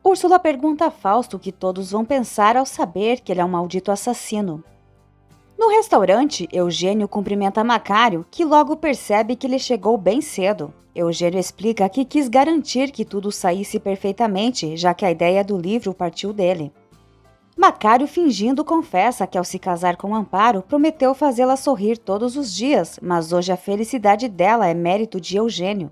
Úrsula pergunta a Fausto o que todos vão pensar ao saber que ele é um maldito assassino. No restaurante, Eugênio cumprimenta Macário, que logo percebe que ele chegou bem cedo. Eugênio explica que quis garantir que tudo saísse perfeitamente, já que a ideia do livro partiu dele. Macário, fingindo, confessa que ao se casar com Amparo, prometeu fazê-la sorrir todos os dias, mas hoje a felicidade dela é mérito de Eugênio.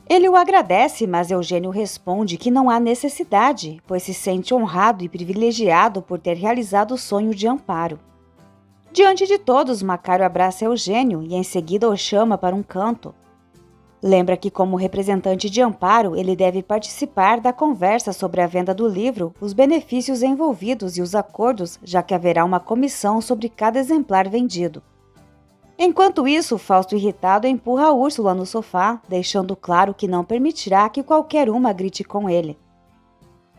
Ele o agradece, mas Eugênio responde que não há necessidade, pois se sente honrado e privilegiado por ter realizado o sonho de Amparo. Diante de todos, Macário abraça Eugênio e em seguida o chama para um canto. Lembra que, como representante de Amparo, ele deve participar da conversa sobre a venda do livro, os benefícios envolvidos e os acordos, já que haverá uma comissão sobre cada exemplar vendido. Enquanto isso, Fausto, irritado, empurra Úrsula no sofá, deixando claro que não permitirá que qualquer uma grite com ele.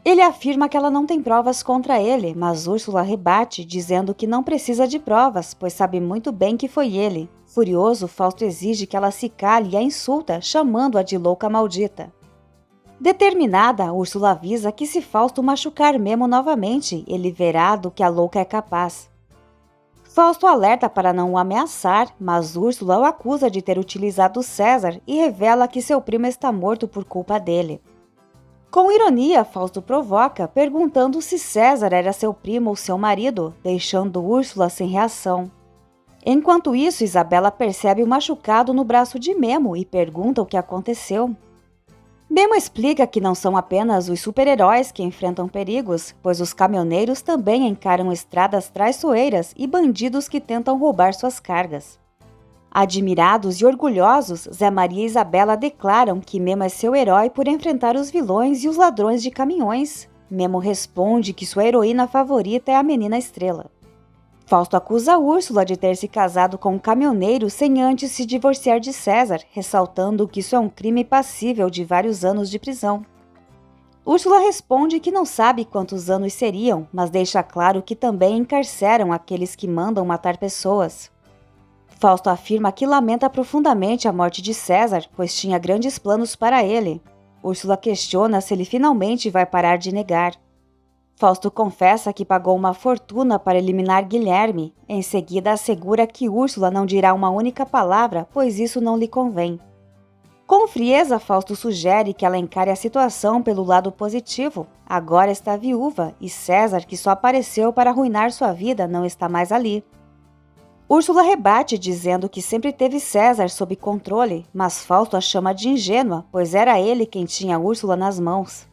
Ele afirma que ela não tem provas contra ele, mas Úrsula rebate, dizendo que não precisa de provas, pois sabe muito bem que foi ele. Furioso, Fausto exige que ela se cale e a insulta, chamando-a de louca maldita. Determinada, Úrsula avisa que se Fausto machucar Memo novamente, ele verá do que a louca é capaz. Fausto alerta para não o ameaçar, mas Úrsula o acusa de ter utilizado César e revela que seu primo está morto por culpa dele. Com ironia, Fausto provoca, perguntando se César era seu primo ou seu marido, deixando Úrsula sem reação. Enquanto isso, Isabela percebe o machucado no braço de Memo e pergunta o que aconteceu. Memo explica que não são apenas os super-heróis que enfrentam perigos, pois os caminhoneiros também encaram estradas traiçoeiras e bandidos que tentam roubar suas cargas. Admirados e orgulhosos, Zé Maria e Isabela declaram que Memo é seu herói por enfrentar os vilões e os ladrões de caminhões. Memo responde que sua heroína favorita é a Menina Estrela. Fausto acusa Úrsula de ter se casado com um caminhoneiro sem antes se divorciar de César, ressaltando que isso é um crime passível de vários anos de prisão. Úrsula responde que não sabe quantos anos seriam, mas deixa claro que também encarceram aqueles que mandam matar pessoas. Fausto afirma que lamenta profundamente a morte de César, pois tinha grandes planos para ele. Úrsula questiona se ele finalmente vai parar de negar. Fausto confessa que pagou uma fortuna para eliminar Guilherme. Em seguida, assegura que Úrsula não dirá uma única palavra, pois isso não lhe convém. Com frieza, Fausto sugere que ela encare a situação pelo lado positivo. Agora está viúva e César, que só apareceu para arruinar sua vida, não está mais ali. Úrsula rebate, dizendo que sempre teve César sob controle, mas Fausto a chama de ingênua, pois era ele quem tinha Úrsula nas mãos.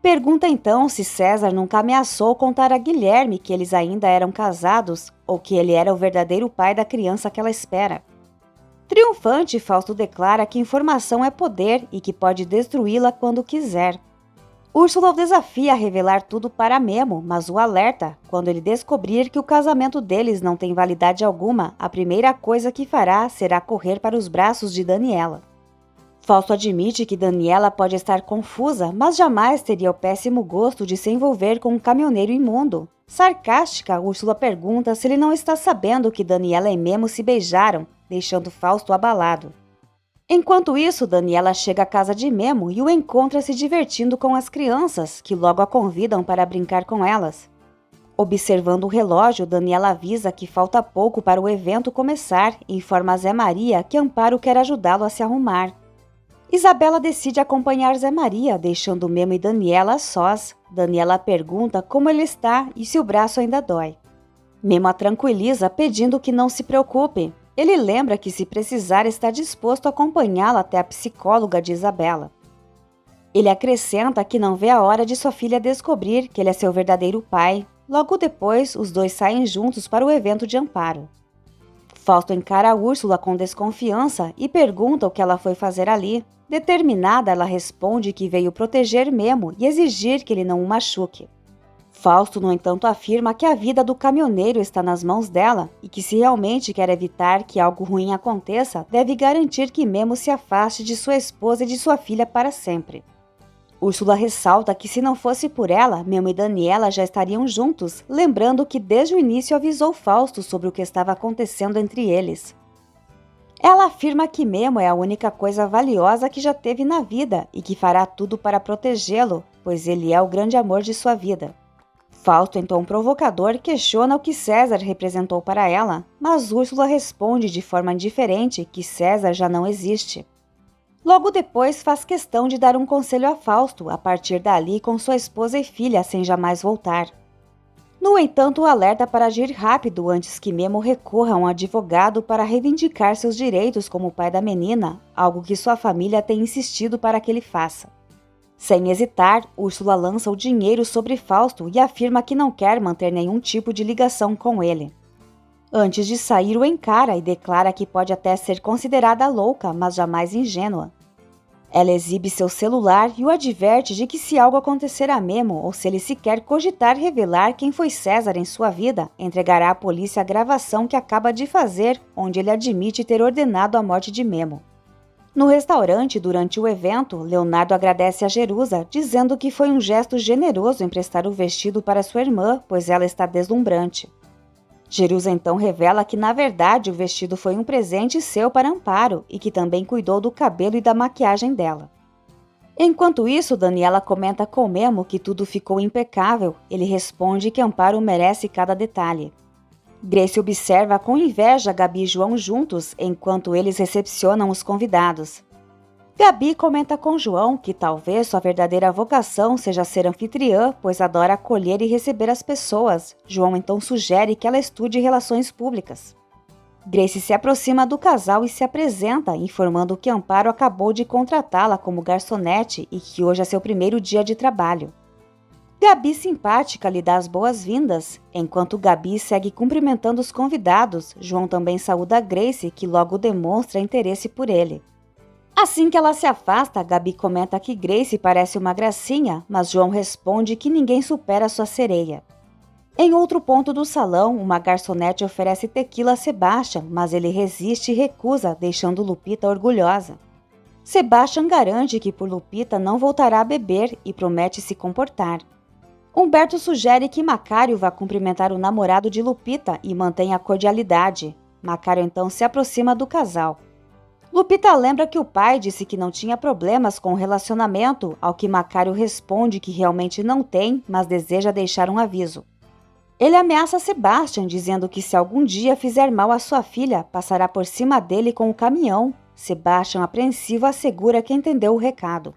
Pergunta então se César nunca ameaçou contar a Guilherme que eles ainda eram casados ou que ele era o verdadeiro pai da criança que ela espera. Triunfante, Fausto declara que informação é poder e que pode destruí-la quando quiser. Úrsula o desafia a revelar tudo para Memo, mas o alerta. Quando ele descobrir que o casamento deles não tem validade alguma, a primeira coisa que fará será correr para os braços de Daniela. Fausto admite que Daniela pode estar confusa, mas jamais teria o péssimo gosto de se envolver com um caminhoneiro imundo. Sarcástica, Úrsula pergunta se ele não está sabendo que Daniela e Memo se beijaram, deixando Fausto abalado. Enquanto isso, Daniela chega à casa de Memo e o encontra se divertindo com as crianças, que logo a convidam para brincar com elas. Observando o relógio, Daniela avisa que falta pouco para o evento começar e informa a Zé Maria que Amparo quer ajudá-lo a se arrumar. Isabela decide acompanhar Zé Maria, deixando Memo e Daniela a sós. Daniela pergunta como ele está e se o braço ainda dói. Memo a tranquiliza, pedindo que não se preocupe. Ele lembra que, se precisar, está disposto a acompanhá-la até a psicóloga de Isabela. Ele acrescenta que não vê a hora de sua filha descobrir que ele é seu verdadeiro pai. Logo depois, os dois saem juntos para o evento de Amparo. Fausto encara a Úrsula com desconfiança e pergunta o que ela foi fazer ali. Determinada, ela responde que veio proteger Memo e exigir que ele não o machuque. Fausto, no entanto, afirma que a vida do caminhoneiro está nas mãos dela e que, se realmente quer evitar que algo ruim aconteça, deve garantir que Memo se afaste de sua esposa e de sua filha para sempre. Úrsula ressalta que, se não fosse por ela, Memo e Daniela já estariam juntos, lembrando que desde o início avisou Fausto sobre o que estava acontecendo entre eles. Ela afirma que Memo é a única coisa valiosa que já teve na vida e que fará tudo para protegê-lo, pois ele é o grande amor de sua vida. Fausto, em tom provocador, questiona o que César representou para ela, mas Úrsula responde de forma indiferente que César já não existe. Logo depois faz questão de dar um conselho a Fausto a partir dali com sua esposa e filha sem jamais voltar. No entanto, alerta para agir rápido antes que Memo recorra a um advogado para reivindicar seus direitos como pai da menina, algo que sua família tem insistido para que ele faça. Sem hesitar, Úrsula lança o dinheiro sobre Fausto e afirma que não quer manter nenhum tipo de ligação com ele. Antes de sair, o encara e declara que pode até ser considerada louca, mas jamais ingênua. Ela exibe seu celular e o adverte de que se algo acontecer a Memo ou se ele sequer cogitar revelar quem foi César em sua vida, entregará à polícia a gravação que acaba de fazer, onde ele admite ter ordenado a morte de Memo. No restaurante, durante o evento, Leonardo agradece a Jerusa, dizendo que foi um gesto generoso emprestar o vestido para sua irmã, pois ela está deslumbrante. Jerusa então revela que, na verdade, o vestido foi um presente seu para Amparo e que também cuidou do cabelo e da maquiagem dela. Enquanto isso, Daniela comenta com Memo que tudo ficou impecável. Ele responde que Amparo merece cada detalhe. Grace observa com inveja Gabi e João juntos enquanto eles recepcionam os convidados. Gabi comenta com João que talvez sua verdadeira vocação seja ser anfitriã, pois adora acolher e receber as pessoas. João então sugere que ela estude relações públicas. Grace se aproxima do casal e se apresenta, informando que Amparo acabou de contratá-la como garçonete e que hoje é seu primeiro dia de trabalho. Gabi, simpática, lhe dá as boas-vindas. Enquanto Gabi segue cumprimentando os convidados, João também saúda Grace, que logo demonstra interesse por ele. Assim que ela se afasta, Gabi comenta que Grace parece uma gracinha, mas João responde que ninguém supera sua sereia. Em outro ponto do salão, uma garçonete oferece tequila a Sebastian, mas ele resiste e recusa, deixando Lupita orgulhosa. Sebastian garante que por Lupita não voltará a beber e promete se comportar. Humberto sugere que Macário vá cumprimentar o namorado de Lupita e mantenha a cordialidade. Macário então se aproxima do casal. Lupita lembra que o pai disse que não tinha problemas com o relacionamento, ao que Macário responde que realmente não tem, mas deseja deixar um aviso. Ele ameaça Sebastian, dizendo que se algum dia fizer mal à sua filha, passará por cima dele com o caminhão. Sebastian, apreensivo, assegura que entendeu o recado.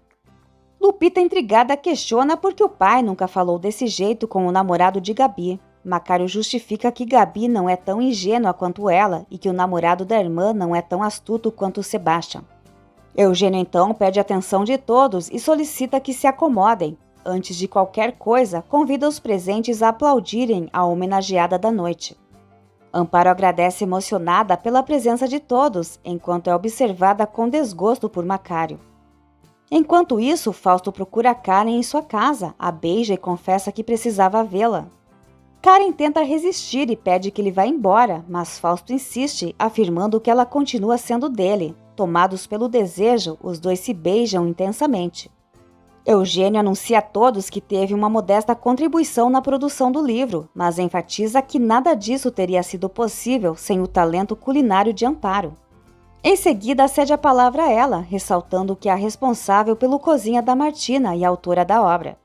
Lupita, intrigada, questiona por que o pai nunca falou desse jeito com o namorado de Gabi. Macário justifica que Gabi não é tão ingênua quanto ela e que o namorado da irmã não é tão astuto quanto Sebastian. Eugênio então pede a atenção de todos e solicita que se acomodem. Antes de qualquer coisa, convida os presentes a aplaudirem a homenageada da noite. Amparo agradece emocionada pela presença de todos, enquanto é observada com desgosto por Macário. Enquanto isso, Fausto procura Karen em sua casa, a beija e confessa que precisava vê-la. Karen tenta resistir e pede que ele vá embora, mas Fausto insiste, afirmando que ela continua sendo dele. Tomados pelo desejo, os dois se beijam intensamente. Eugênio anuncia a todos que teve uma modesta contribuição na produção do livro, mas enfatiza que nada disso teria sido possível sem o talento culinário de Amparo. Em seguida, cede a palavra a ela, ressaltando que é a responsável pelo Cozinha da Martina e a autora da obra.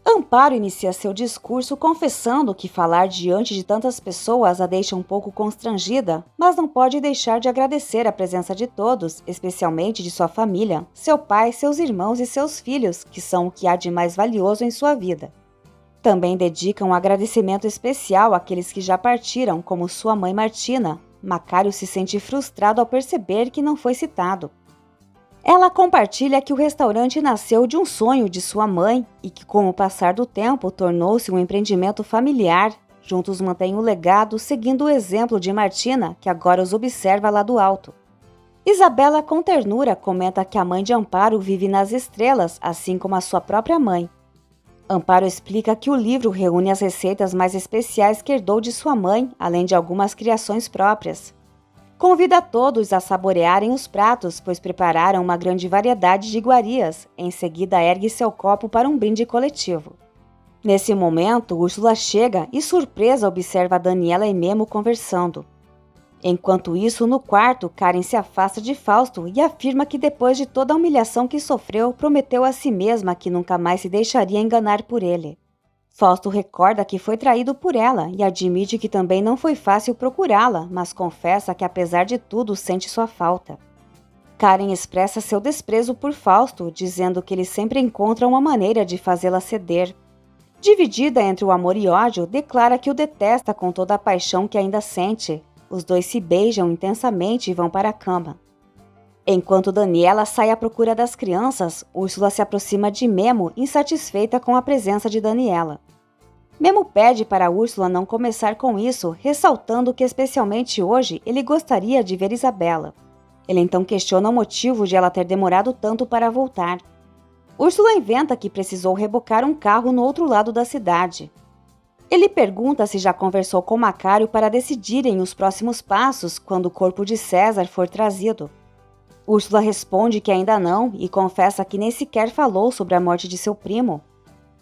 Amparo inicia seu discurso confessando que falar diante de tantas pessoas a deixa um pouco constrangida, mas não pode deixar de agradecer a presença de todos, especialmente de sua família, seu pai, seus irmãos e seus filhos, que são o que há de mais valioso em sua vida. Também dedica um agradecimento especial àqueles que já partiram, como sua mãe Martina. Macário se sente frustrado ao perceber que não foi citado. Ela compartilha que o restaurante nasceu de um sonho de sua mãe e que, com o passar do tempo, tornou-se um empreendimento familiar. Juntos mantêm o legado, seguindo o exemplo de Martina, que agora os observa lá do alto. Isabela, com ternura, comenta que a mãe de Amparo vive nas estrelas, assim como a sua própria mãe. Amparo explica que o livro reúne as receitas mais especiais que herdou de sua mãe, além de algumas criações próprias. Convida todos a saborearem os pratos, pois prepararam uma grande variedade de iguarias. Em seguida, ergue seu copo para um brinde coletivo. Nesse momento, Úrsula chega e, surpresa, observa Daniela e Memo conversando. Enquanto isso, no quarto, Karen se afasta de Fausto e afirma que depois de toda a humilhação que sofreu, prometeu a si mesma que nunca mais se deixaria enganar por ele. Fausto recorda que foi traído por ela e admite que também não foi fácil procurá-la, mas confessa que apesar de tudo sente sua falta. Karen expressa seu desprezo por Fausto, dizendo que ele sempre encontra uma maneira de fazê-la ceder. Dividida entre o amor e ódio, declara que o detesta com toda a paixão que ainda sente. Os dois se beijam intensamente e vão para a cama. Enquanto Daniela sai à procura das crianças, Úrsula se aproxima de Memo, insatisfeita com a presença de Daniela. Memo pede para Úrsula não começar com isso, ressaltando que especialmente hoje ele gostaria de ver Isabela. Ele então questiona o motivo de ela ter demorado tanto para voltar. Úrsula inventa que precisou rebocar um carro no outro lado da cidade. Ele pergunta se já conversou com Macário para decidirem os próximos passos quando o corpo de César for trazido. Úrsula responde que ainda não e confessa que nem sequer falou sobre a morte de seu primo.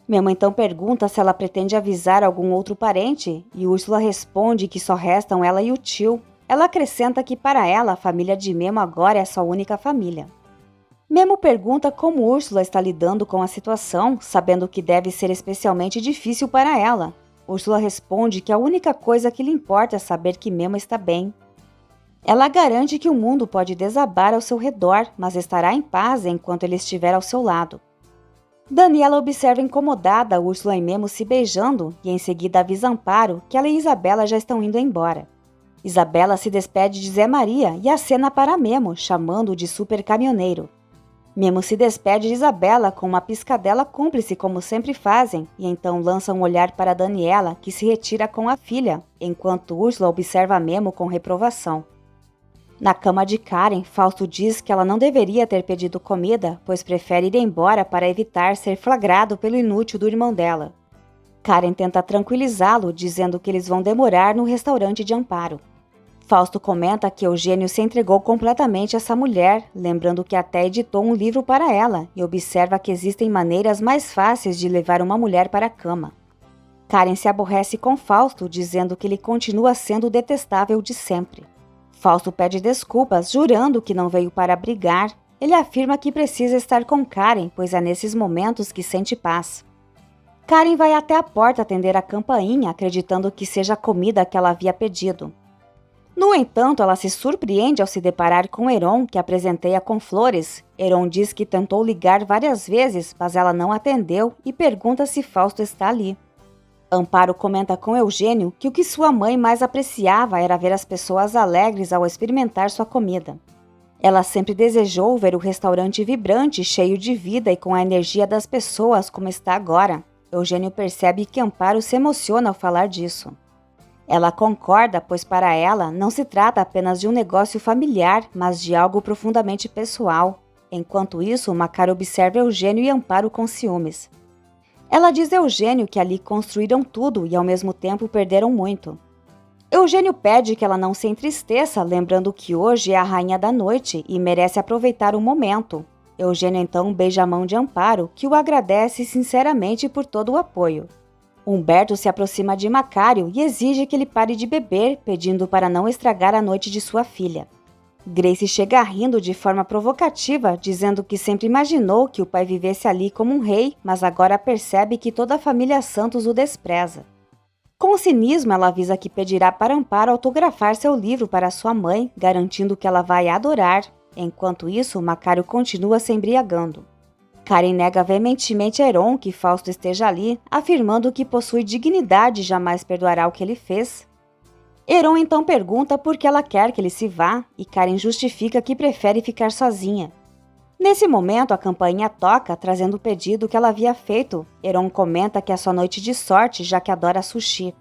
Memo então pergunta se ela pretende avisar algum outro parente e Úrsula responde que só restam ela e o tio. Ela acrescenta que para ela a família de Memo agora é sua única família. Memo pergunta como Úrsula está lidando com a situação, sabendo que deve ser especialmente difícil para ela. Úrsula responde que a única coisa que lhe importa é saber que Memo está bem. Ela garante que o mundo pode desabar ao seu redor, mas estará em paz enquanto ele estiver ao seu lado. Daniela observa incomodada Úrsula e Memo se beijando e em seguida avisa Amparo que ela e Isabela já estão indo embora. Isabela se despede de Zé Maria e acena para Memo, chamando-o de super caminhoneiro. Memo se despede de Isabela com uma piscadela cúmplice como sempre fazem e então lança um olhar para Daniela, que se retira com a filha, enquanto Úrsula observa Memo com reprovação. Na cama de Karen, Fausto diz que ela não deveria ter pedido comida, pois prefere ir embora para evitar ser flagrado pelo inútil do irmão dela. Karen tenta tranquilizá-lo, dizendo que eles vão demorar no restaurante de Amparo. Fausto comenta que Eugênio se entregou completamente a essa mulher, lembrando que até editou um livro para ela e observa que existem maneiras mais fáceis de levar uma mulher para a cama. Karen se aborrece com Fausto, dizendo que ele continua sendo o detestável de sempre. Fausto pede desculpas, jurando que não veio para brigar. Ele afirma que precisa estar com Karen, pois é nesses momentos que sente paz. Karen vai até a porta atender a campainha, acreditando que seja a comida que ela havia pedido. No entanto, ela se surpreende ao se deparar com Heron, que a presenteia com flores. Heron diz que tentou ligar várias vezes, mas ela não atendeu e pergunta se Fausto está ali. Amparo comenta com Eugênio que o que sua mãe mais apreciava era ver as pessoas alegres ao experimentar sua comida. Ela sempre desejou ver o restaurante vibrante, cheio de vida e com a energia das pessoas como está agora. Eugênio percebe que Amparo se emociona ao falar disso. Ela concorda, pois para ela não se trata apenas de um negócio familiar, mas de algo profundamente pessoal. Enquanto isso, Macário observa Eugênio e Amparo com ciúmes. Ela diz a Eugênio que ali construíram tudo e ao mesmo tempo perderam muito. Eugênio pede que ela não se entristeça, lembrando que hoje é a rainha da noite e merece aproveitar o momento. Eugênio então beija a mão de Amparo, que o agradece sinceramente por todo o apoio. Humberto se aproxima de Macário e exige que ele pare de beber, pedindo para não estragar a noite de sua filha. Grace chega rindo de forma provocativa, dizendo que sempre imaginou que o pai vivesse ali como um rei, mas agora percebe que toda a família Santos o despreza. Com cinismo, ela avisa que pedirá para Amparo autografar seu livro para sua mãe, garantindo que ela vai adorar. Enquanto isso, Macário continua se embriagando. Karen nega veementemente a Heron que Fausto esteja ali, afirmando que possui dignidade e jamais perdoará o que ele fez. Heron então pergunta por que ela quer que ele se vá, e Karen justifica que prefere ficar sozinha. Nesse momento, a campainha toca, trazendo o pedido que ela havia feito. Heron comenta que é sua noite de sorte, já que adora sushi.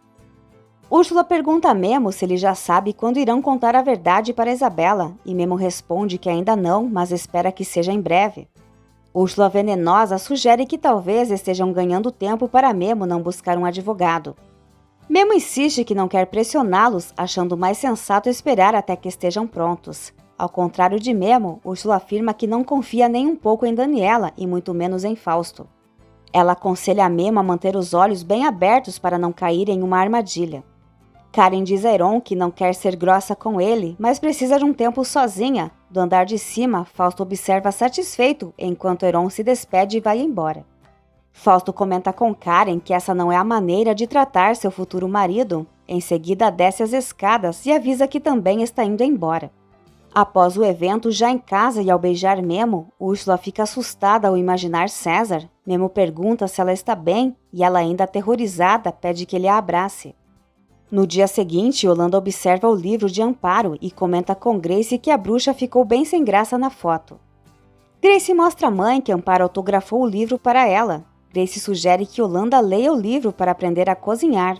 Úrsula pergunta a Memo se ele já sabe quando irão contar a verdade para Isabela, e Memo responde que ainda não, mas espera que seja em breve. Úrsula venenosa sugere que talvez estejam ganhando tempo para Memo não buscar um advogado. Memo insiste que não quer pressioná-los, achando mais sensato esperar até que estejam prontos. Ao contrário de Memo, Úrsula afirma que não confia nem um pouco em Daniela e muito menos em Fausto. Ela aconselha a Memo a manter os olhos bem abertos para não cair em uma armadilha. Karen diz a Heron que não quer ser grossa com ele, mas precisa de um tempo sozinha. Do andar de cima, Fausto observa satisfeito enquanto Heron se despede e vai embora. Fausto comenta com Karen que essa não é a maneira de tratar seu futuro marido. Em seguida, desce as escadas e avisa que também está indo embora. Após o evento, já em casa e ao beijar Memo, Úrsula fica assustada ao imaginar César. Memo pergunta se ela está bem e ela, ainda aterrorizada, pede que ele a abrace. No dia seguinte, Yolanda observa o livro de Amparo e comenta com Grace que a bruxa ficou bem sem graça na foto. Grace mostra à mãe que Amparo autografou o livro para ela. Grace sugere que Yolanda leia o livro para aprender a cozinhar.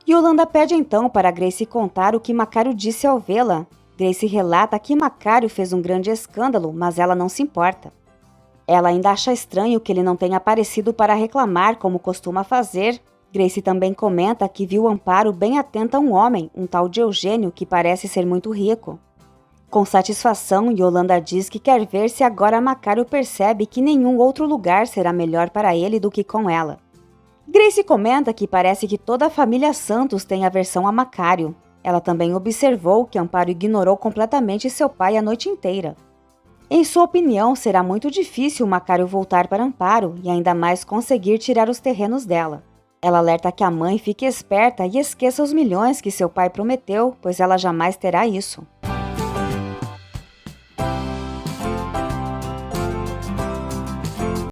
Yolanda pede então para Grace contar o que Macário disse ao vê-la. Grace relata que Macário fez um grande escândalo, mas ela não se importa. Ela ainda acha estranho que ele não tenha aparecido para reclamar como costuma fazer. Grace também comenta que viu Amparo bem atenta a um homem, um tal de Eugênio, que parece ser muito rico. Com satisfação, Yolanda diz que quer ver se agora Macário percebe que nenhum outro lugar será melhor para ele do que com ela. Grace comenta que parece que toda a família Santos tem aversão a Macário. Ela também observou que Amparo ignorou completamente seu pai a noite inteira. Em sua opinião, será muito difícil Macário voltar para Amparo e ainda mais conseguir tirar os terrenos dela. Ela alerta que a mãe fique esperta e esqueça os milhões que seu pai prometeu, pois ela jamais terá isso.